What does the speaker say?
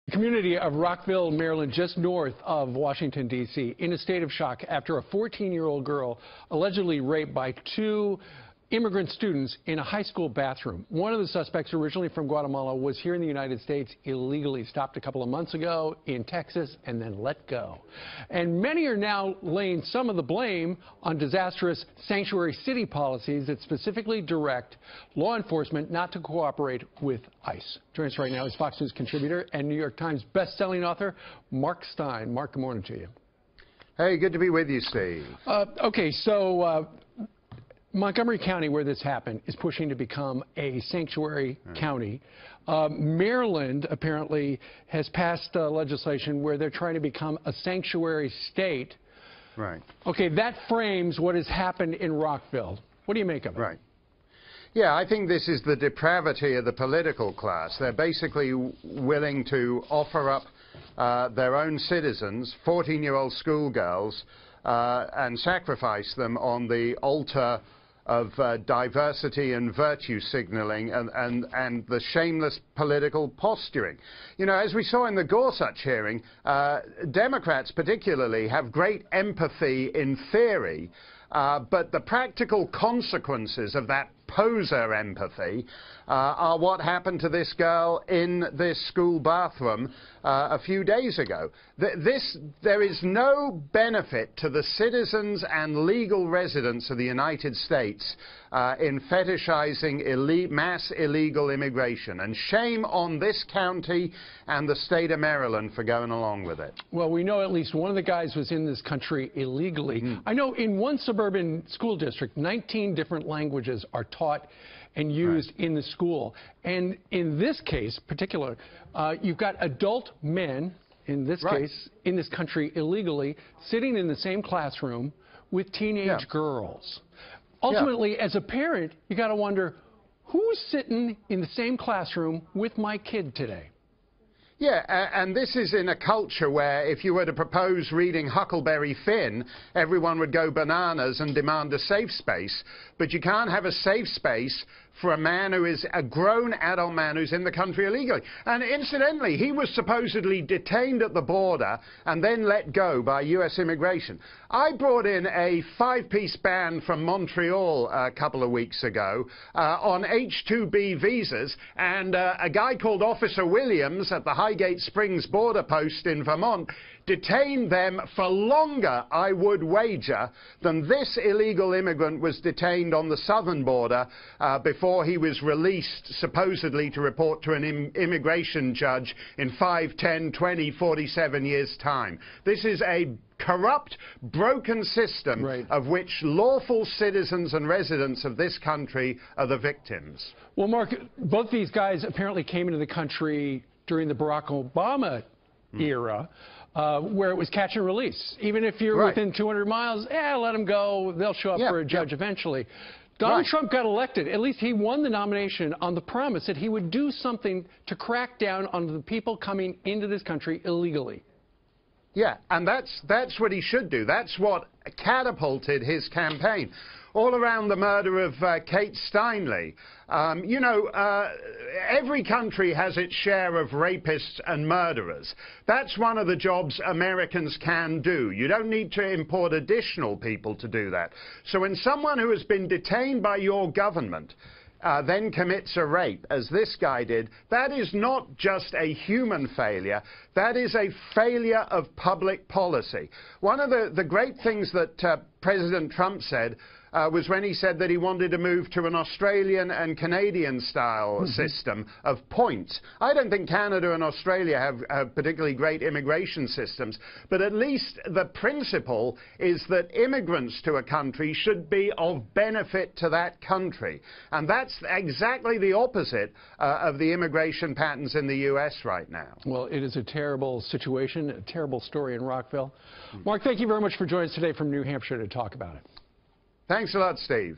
The community of Rockville, Maryland, just north of Washington, D.C., in a state of shock after a 14-year-old girl allegedly raped by two immigrant students in a high school bathroom. One of the suspects, originally from Guatemala, was here in the United States illegally, stopped a couple of months ago in Texas and then let go. And many are now laying some of the blame on disastrous sanctuary city policies that specifically direct law enforcement not to cooperate with ICE. Joining us right now is Fox News contributor and New York Times best-selling author Mark Steyn. Mark, good morning to you. Hey, good to be with you, Steve. Montgomery County, where this happened, is pushing to become a sanctuary county. Maryland apparently has passed legislation where they're trying to become a sanctuary state. Right. Okay, that frames what has happened in Rockville. What do you make of it? Right. Yeah, I think this is the depravity of the political class. They're basically willing to offer up their own citizens, 14-year-old schoolgirls, and sacrifice them on the altar of diversity and virtue signaling and the shameless political posturing. You know, as we saw in the Gorsuch hearing, Democrats particularly have great empathy in theory, but the practical consequences of that poser empathy are what happened to this girl in this school bathroom a few days ago. There is no benefit to the citizens and legal residents of the United States in fetishizing mass illegal immigration, and shame on this county and the state of Maryland for going along with it. Well, we know at least one of the guys was in this country illegally. I know in one suburban school district, 19 different languages are taught and used in the school. And in this case, particular, you've got adult men, in this case, in this country illegally, sitting in the same classroom with teenage girls. Ultimately, as a parent, you got to wonder, who's sitting in the same classroom with my kid today? Yeah, and this is in a culture where if you were to propose reading Huckleberry Finn, everyone would go bananas and demand a safe space. But you can't have a safe space for a man who is a grown adult man who's in the country illegally. And incidentally, he was supposedly detained at the border and then let go by U.S. immigration. I brought in a 5-piece band from Montreal a couple of weeks ago on H-2B visas, and a guy called Officer Williams at the Highgate Springs border post in Vermont detained them for longer, I would wager, than this illegal immigrant was detained on the southern border before he was released, supposedly to report to an immigration judge in 5, 10, 20, 47 years' time. This is a corrupt, broken system of which lawful citizens and residents of this country are the victims. Well, Mark, both these guys apparently came into the country during the Barack Obama era, where it was catch and release. Even if you're within 200 miles, let them go. They'll show up for a judge eventually. Donald Trump got elected. At least he won the nomination on the promise that he would do something to crack down on the people coming into this country illegally. Yeah, and that's what he should do. That's what catapulted his campaign. All around the murder of Kate Steinle. You know, every country has its share of rapists and murderers. That's one of the jobs Americans can do. You don't need to import additional people to do that. So when someone who has been detained by your government then commits a rape, as this guy did, that is not just a human failure, that is a failure of public policy. One of the great things that President Trump said was when he said that he wanted to move to an Australian and Canadian style system of points. I don't think Canada and Australia have particularly great immigration systems, but at least the principle is that immigrants to a country should be of benefit to that country. And that's exactly the opposite of the immigration patterns in the U.S. right now. Well, it is a terrible situation, a terrible story in Rockville. Mark, thank you very much for joining us today from New Hampshire to talk about it. Thanks a lot, Steve.